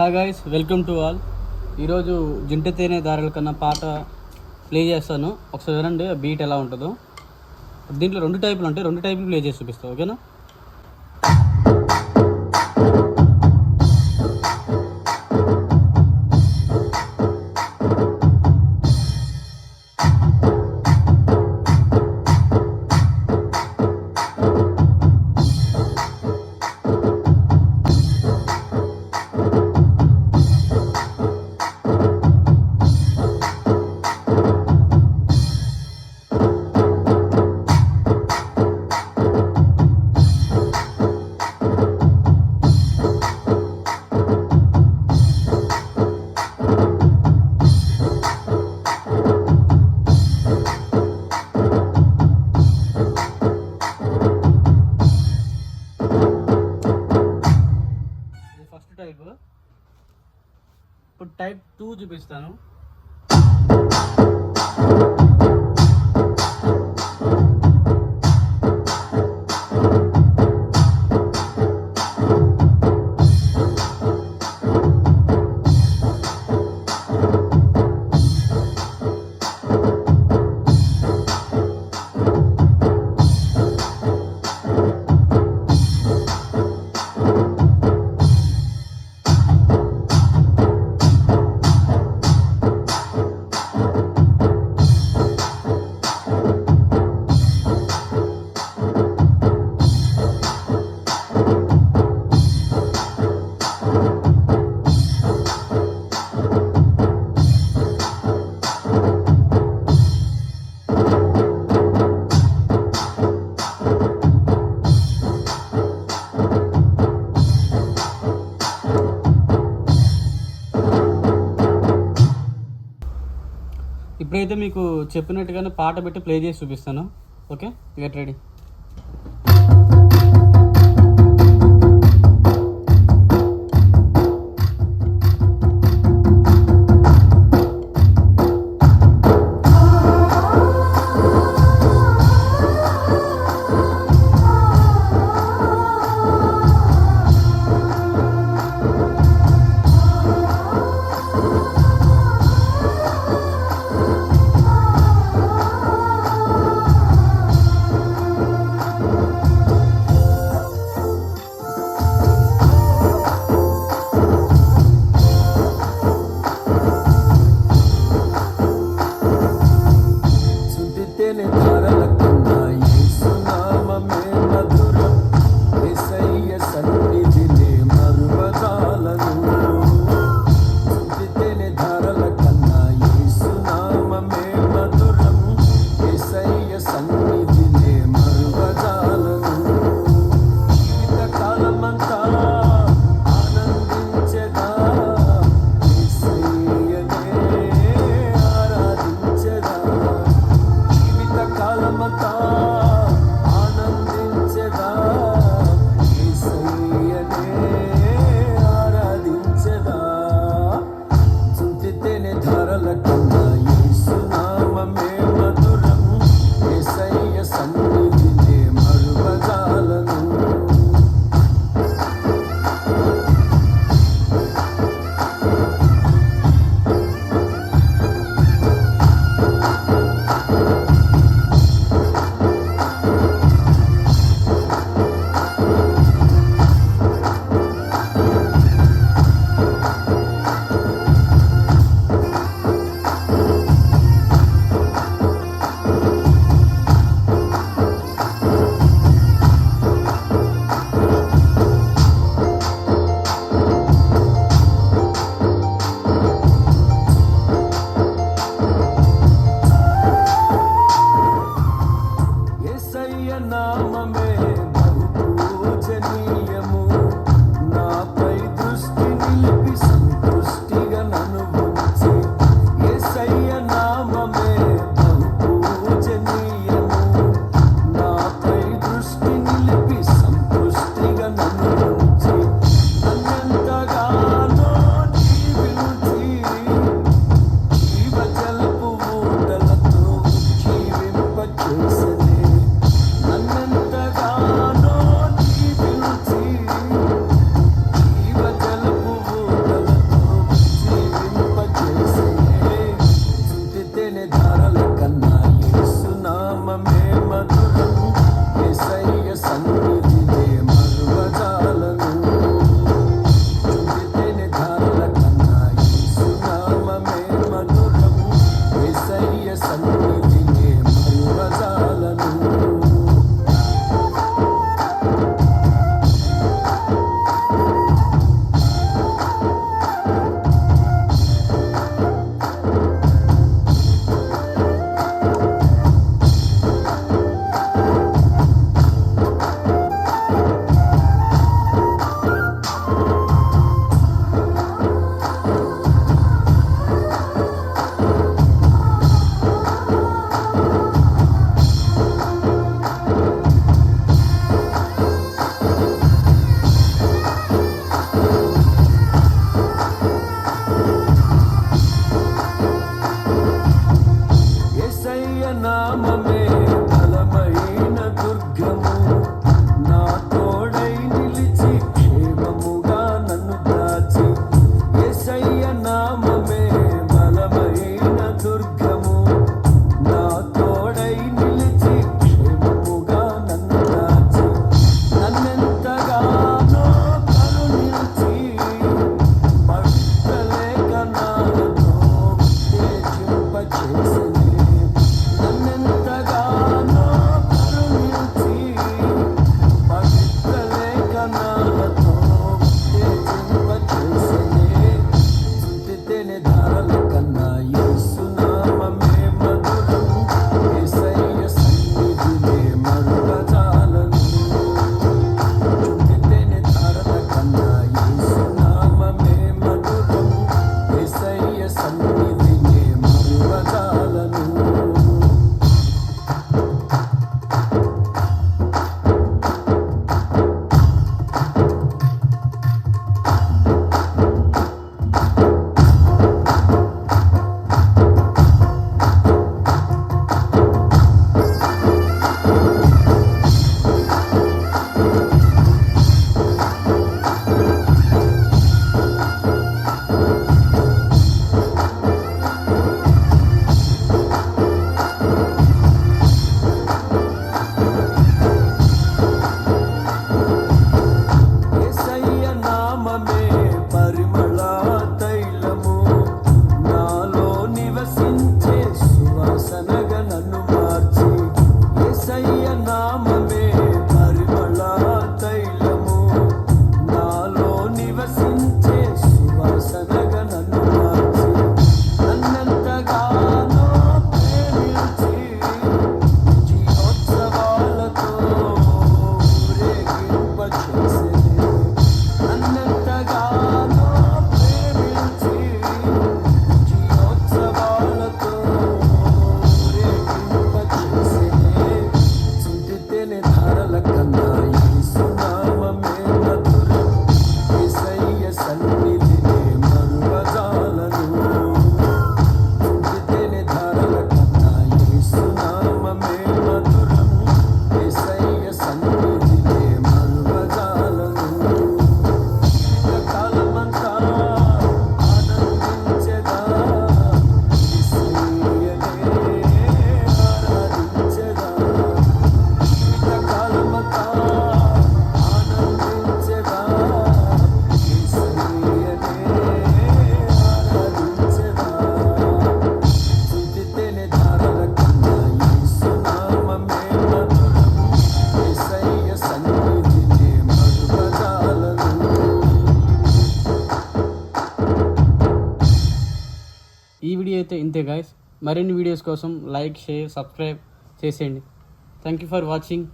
Hi guys, welcome to all. ఈరోజు జంట తేనె దారుల కన్నా పాట ప్లే చేస్తాను. ఒకసారి వినండి ఆ బీట్ ఎలా ఉంటుందో. దీంట్లో రెండు టైపులు ఉంటాయి, రెండు టైపులు ప్లే చేసి చూపిస్తాను. ఓకేనా? First type. ఇప్పుడు టైప్ 2 చూపిస్తాను. ఇప్పుడైతే మీకు చెప్పినట్టుగానే పాట పెట్టి ప్లే చేసి చూపిస్తాను. Okay, get ready. పరిమళ తైలము నాలో నివసించే సువాసనగా నన్ను మార్చి యేసయ్య నామమే పరిమళ తైలము నాలో నివసించే సువాసనగా నన్ను మార్చి నన్నెంతగానో ప్రేమించి జీవోత్సవాలతో ఊరేగింపచేసెను. నన్నెంతగానో ప్రేమించి జీవోత్సవాలతో ఊరేగింపచేసెను. చింతితేనే ధారల కన్నా యేసు నామమే మధురం. యేసయ్య సన్నిధినే మరువజాలను. చింతితేనే ధారల కన్నా యేసు నామమే మధురం. యేసయ్య సన్నిధినే మరువజాలను. జీవితకాలమంతా ఆనందించెదా, యేసయ్యనే ఆరాధించెదా. జీవితకాలమంతా ఆనందించెదా, యేసయ్యనే ఆరాధించెదా. చింతితేనే ధారల కన్నా యేసు నామమే మధురం. యేసయ్య సన్నిధినే మరువజాలను. ఈ వీడియో అయితే ఇంతే గాయస్. మరిన్ని వీడియోస్ కోసం లైక్, షేర్, సబ్స్క్రైబ్ చేసేయండి. Thank you for watching.